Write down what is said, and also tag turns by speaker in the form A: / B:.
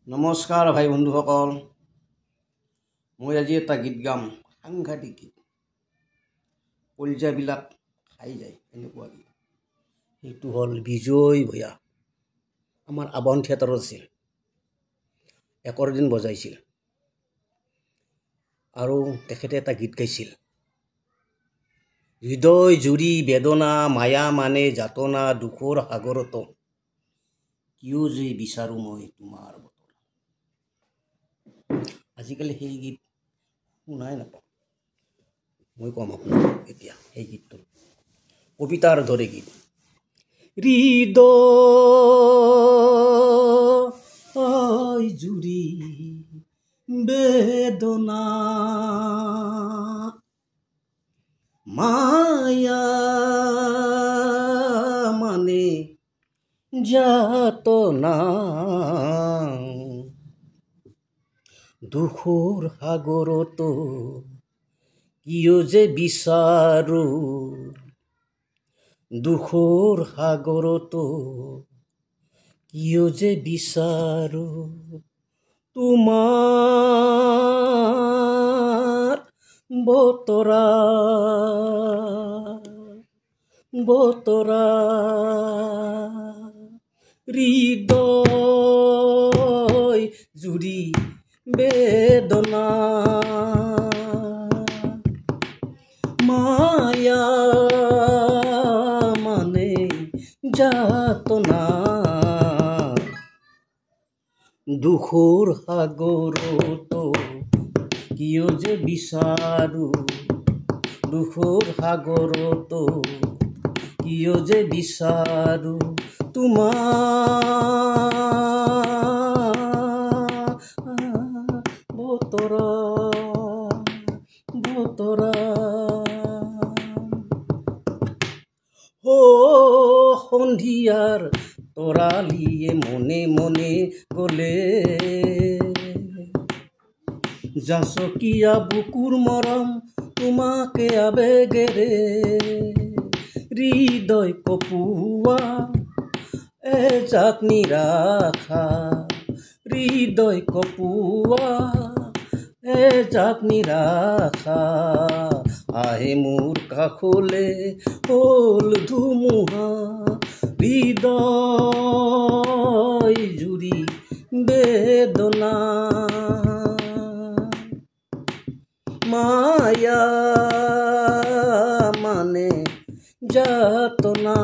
A: নমস্কাৰ ভাই বন্ধুসকল, মই আজি এটা গীত গাম। সাংঘাতিক গীত, কলিজাবিলাক খাই যায় এনেকুৱা গীত। সেইটো হ'ল বিজয় ভূঞা। আমাৰ আবাহন থিয়েটাৰত আছিল, একৰদিন বজাইছিল আৰু তেখেতে এটা গীত গাইছিল। হৃদয় জুৰি বেদনা মায়া মানে যাতনা দুখৰ সাগৰত কিয় যে বিচাৰোঁ মই তোমাৰ বতৰ। আজিকালি সেই গীত শুনাই নাপাওঁ। মই কম আপোনাক এতিয়া সেই গীতটো কবিতাৰ দৰে গীত। হৃদয় জুৰি বেদনা মায়া মানে যাতনা দুখৰ সাগৰত কিয় যে বিচাৰো, দুখৰ সাগৰত কিয় যে বিচাৰো তোমাৰ বতৰা বতৰা। হৃদয় জুৰি বেদনা মায়া মানে যাতনা দুখৰ সাগৰত কিয় যে বিচাৰো, দুখৰ সাগৰত কিয় যে বিচাৰো তোমাৰ বতৰা বতৰা। সন্ধিয়াৰ তৰালিয়ে মনে মনে গলে জাচকীয়া বুকুৰ মৰম তোমাকে আবেগেৰে হৃদয় কপোৱা এজাক নিৰাশা, হৃদয় কপোৱা এজাক নিৰাশা আহে মোৰ কাষলে হ'ল ধুমুহা। হৃদয় জুৰি বেদনা মায়া মানে যাতনা।